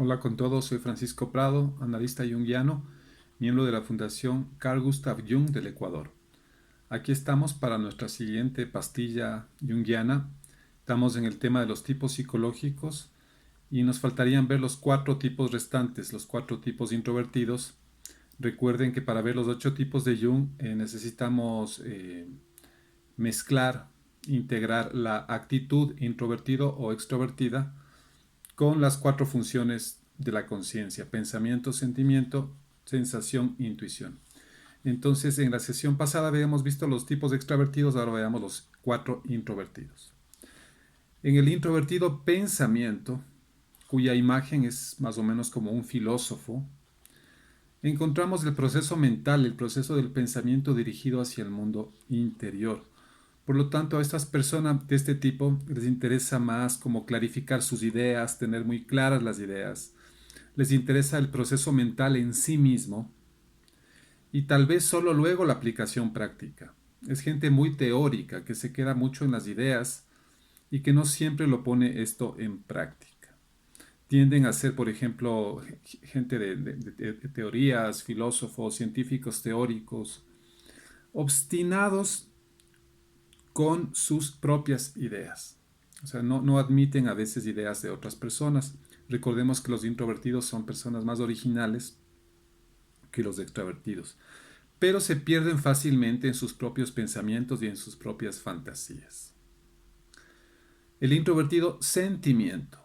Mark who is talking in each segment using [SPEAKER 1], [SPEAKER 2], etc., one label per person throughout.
[SPEAKER 1] Hola con todos, soy Francisco Prado, analista junguiano, miembro de la Fundación Carl Gustav Jung del Ecuador. Aquí estamos para nuestra siguiente pastilla junguiana. Estamos en el tema de los tipos psicológicos y nos faltarían ver los 4 tipos restantes, los 4 tipos introvertidos. Recuerden que para ver los 8 tipos de Jung necesitamos mezclar, integrar la actitud introvertido o extrovertida con las 4 funciones de la conciencia: pensamiento, sentimiento, sensación, intuición. Entonces, en la sesión pasada habíamos visto los tipos extravertidos, ahora veamos los 4 introvertidos. En el introvertido pensamiento, cuya imagen es más o menos como un filósofo, encontramos el proceso mental, el proceso del pensamiento dirigido hacia el mundo interior. Por lo tanto, a estas personas de este tipo les interesa más como clarificar sus ideas, tener muy claras las ideas. Les interesa el proceso mental en sí mismo y tal vez solo luego la aplicación práctica. Es gente muy teórica que se queda mucho en las ideas y que no siempre lo pone esto en práctica. Tienden a ser, por ejemplo, gente de teorías, filósofos, científicos teóricos, obstinados con sus propias ideas. O sea, no admiten a veces ideas de otras personas. Recordemos que los introvertidos son personas más originales que los extravertidos, pero se pierden fácilmente en sus propios pensamientos y en sus propias fantasías. El introvertido sentimiento,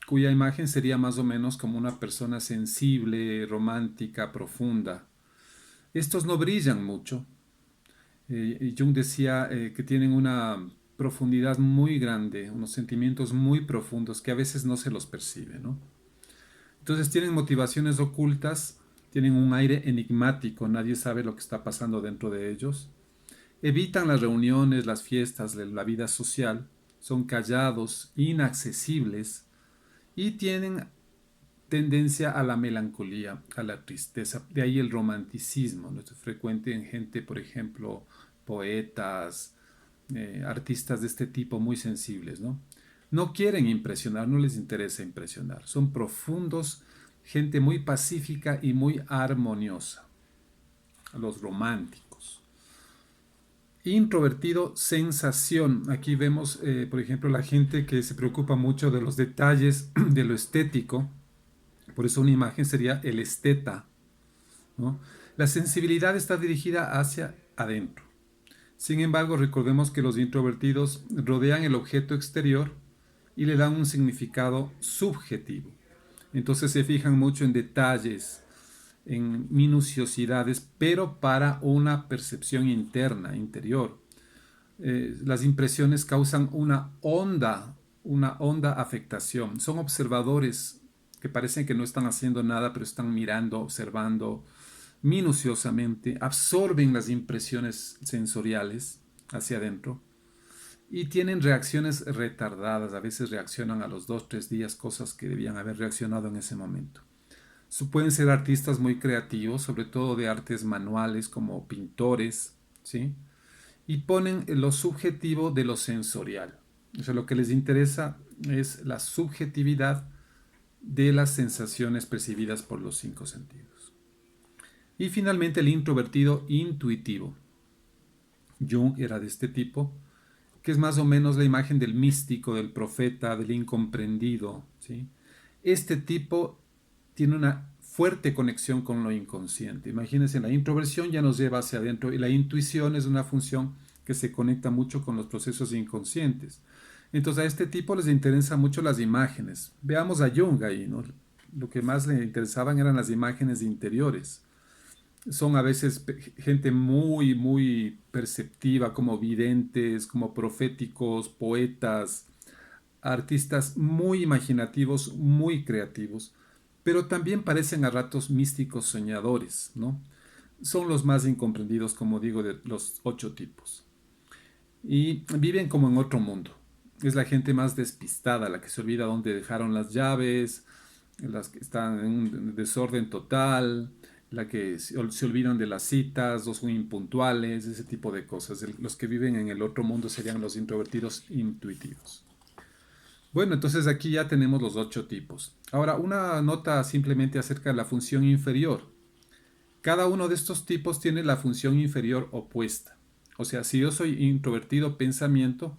[SPEAKER 1] cuya imagen sería más o menos como una persona sensible, romántica, profunda. Estos no brillan mucho. Jung decía que tienen una profundidad muy grande, unos sentimientos muy profundos que a veces no se los percibe, ¿no? Entonces tienen motivaciones ocultas, tienen un aire enigmático, nadie sabe lo que está pasando dentro de ellos. Evitan las reuniones, las fiestas, la vida social, son callados, inaccesibles y tienen tendencia a la melancolía, a la tristeza. De ahí el romanticismo, ¿no? Es frecuente en gente, por ejemplo, poetas, artistas de este tipo muy sensibles, ¿no? No quieren impresionar, no les interesa impresionar. Son profundos, gente muy pacífica y muy armoniosa. Los románticos. Introvertido, sensación. Aquí vemos, por ejemplo, la gente que se preocupa mucho de los detalles de lo estético. Por eso una imagen sería el esteta, ¿no? La sensibilidad está dirigida hacia adentro. Sin embargo, recordemos que los introvertidos rodean el objeto exterior y le dan un significado subjetivo. Entonces se fijan mucho en detalles, en minuciosidades, pero para una percepción interna, interior. Las impresiones causan una honda afectación. Son observadores que parecen que no están haciendo nada, pero están mirando, observando minuciosamente, absorben las impresiones sensoriales hacia adentro y tienen reacciones retardadas. A veces reaccionan a los 2, 3 días, cosas que debían haber reaccionado en ese momento. Pueden ser artistas muy creativos, sobre todo de artes manuales como pintores, ¿sí? Y ponen lo subjetivo de lo sensorial. O sea, lo que les interesa es la subjetividad de las sensaciones percibidas por los 5 sentidos. Y finalmente el introvertido intuitivo. Jung era de este tipo, que es más o menos la imagen del místico, del profeta, del incomprendido, ¿sí? Este tipo tiene una fuerte conexión con lo inconsciente. Imagínense, la introversión ya nos lleva hacia adentro y la intuición es una función que se conecta mucho con los procesos inconscientes. Entonces a este tipo les interesan mucho las imágenes. Veamos a Jung ahí, ¿no? Lo que más le interesaban eran las imágenes interiores. Son a veces gente muy perceptiva, como videntes, como proféticos, poetas, artistas muy imaginativos, muy creativos, pero también parecen a ratos místicos soñadores, ¿no? Son los más incomprendidos, como digo, de los 8 tipos. Y viven como en otro mundo. Es la gente más despistada, la que se olvida dónde dejaron las llaves, las que están en un desorden total, la que se olvidan de las citas, los muy impuntuales, ese tipo de cosas. Los que viven en el otro mundo serían los introvertidos intuitivos. Bueno, entonces aquí ya tenemos los 8 tipos. Ahora, una nota simplemente acerca de la función inferior. Cada uno de estos tipos tiene la función inferior opuesta. O sea, si yo soy introvertido pensamiento,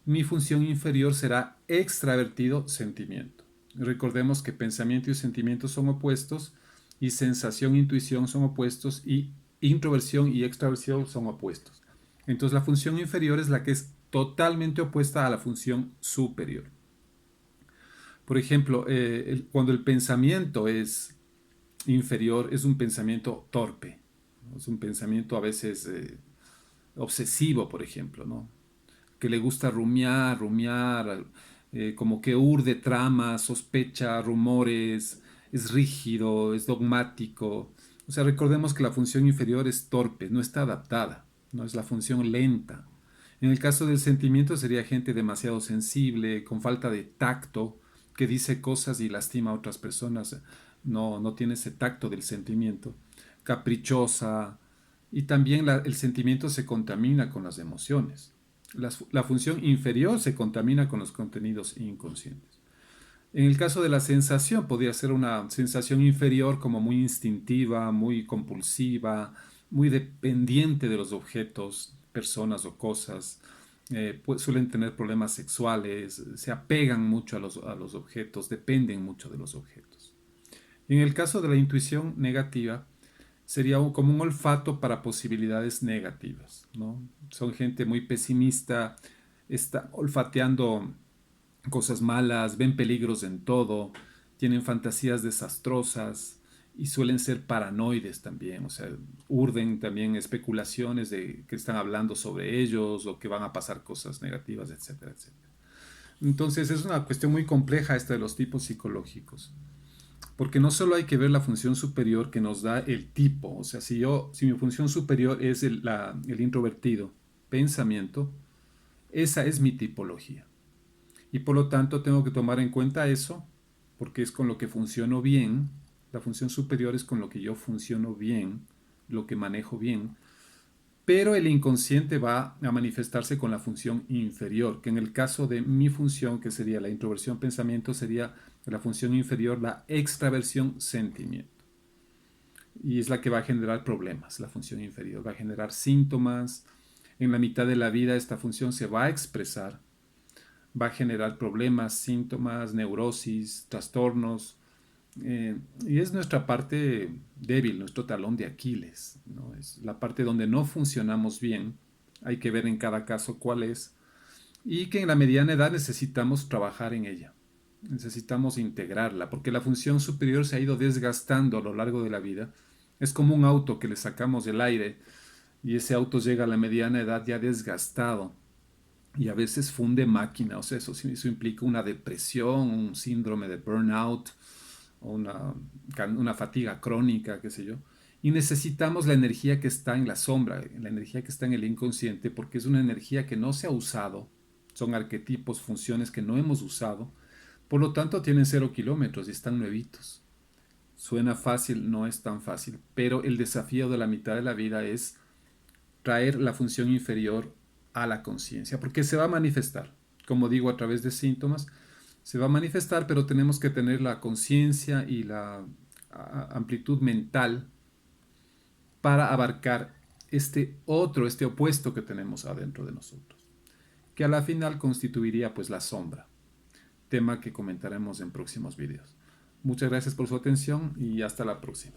[SPEAKER 1] mi función inferior será extravertido sentimiento. Recordemos que pensamiento y sentimiento son opuestos y sensación e intuición son opuestos y introversión y extraversión son opuestos. Entonces la función inferior es la que es totalmente opuesta a la función superior. Por ejemplo, cuando el pensamiento es inferior, es un pensamiento torpe, ¿no? Es un pensamiento a veces obsesivo, por ejemplo, ¿no? Que le gusta rumiar, rumiar, como que urde tramas, sospecha, rumores, es rígido, es dogmático. O sea, recordemos que la función inferior es torpe, no está adaptada, no es la función lenta. En el caso del sentimiento sería gente demasiado sensible, con falta de tacto, que dice cosas y lastima a otras personas. No tiene ese tacto del sentimiento. Caprichosa. Y también el sentimiento se contamina con las emociones. La función inferior se contamina con los contenidos inconscientes. En el caso de la sensación, podría ser una sensación inferior como muy instintiva, muy compulsiva, muy dependiente de los objetos, personas o cosas. Pues suelen tener problemas sexuales, se apegan mucho a los objetos, dependen mucho de los objetos. En el caso de la intuición negativa, sería como un olfato para posibilidades negativas, ¿no? Son gente muy pesimista, está olfateando cosas malas, ven peligros en todo, tienen fantasías desastrosas y suelen ser paranoides también, o sea, urden también especulaciones de que están hablando sobre ellos o que van a pasar cosas negativas, etcétera, etcétera. Entonces es una cuestión muy compleja esta de los tipos psicológicos. Porque no solo hay que ver la función superior que nos da el tipo, o sea, si mi función superior es el introvertido, pensamiento, esa es mi tipología. Y por lo tanto tengo que tomar en cuenta eso, porque es con lo que funciono bien, la función superior es con lo que yo funciono bien, lo que manejo bien, pero el inconsciente va a manifestarse con la función inferior, que en el caso de mi función, que sería la introversión pensamiento, sería la función inferior, la extraversión sentimiento. Y es la que va a generar problemas, la función inferior. Va a generar síntomas. En la mitad de la vida esta función se va a expresar, va a generar problemas, síntomas, neurosis, trastornos, y es nuestra parte débil, nuestro talón de Aquiles, ¿no? Es la parte donde no funcionamos bien. Hay que ver en cada caso cuál es. Y que en la mediana edad necesitamos trabajar en ella. Necesitamos integrarla, porque la función superior se ha ido desgastando a lo largo de la vida. Es como un auto que le sacamos el aire y ese auto llega a la mediana edad ya desgastado y a veces funde máquina. O sea, eso implica una depresión, un síndrome de burnout, o una fatiga crónica, qué sé yo. Y necesitamos la energía que está en la sombra, la energía que está en el inconsciente, porque es una energía que no se ha usado, son arquetipos, funciones que no hemos usado, por lo tanto tienen 0 kilómetros y están nuevitos. Suena fácil, no es tan fácil, pero el desafío de la mitad de la vida es traer la función inferior a la conciencia, porque se va a manifestar, como digo, a través de síntomas, se va a manifestar, pero tenemos que tener la conciencia y la amplitud mental para abarcar este opuesto que tenemos adentro de nosotros, que a la final constituiría pues la sombra, tema que comentaremos en próximos videos. Muchas gracias por su atención y hasta la próxima.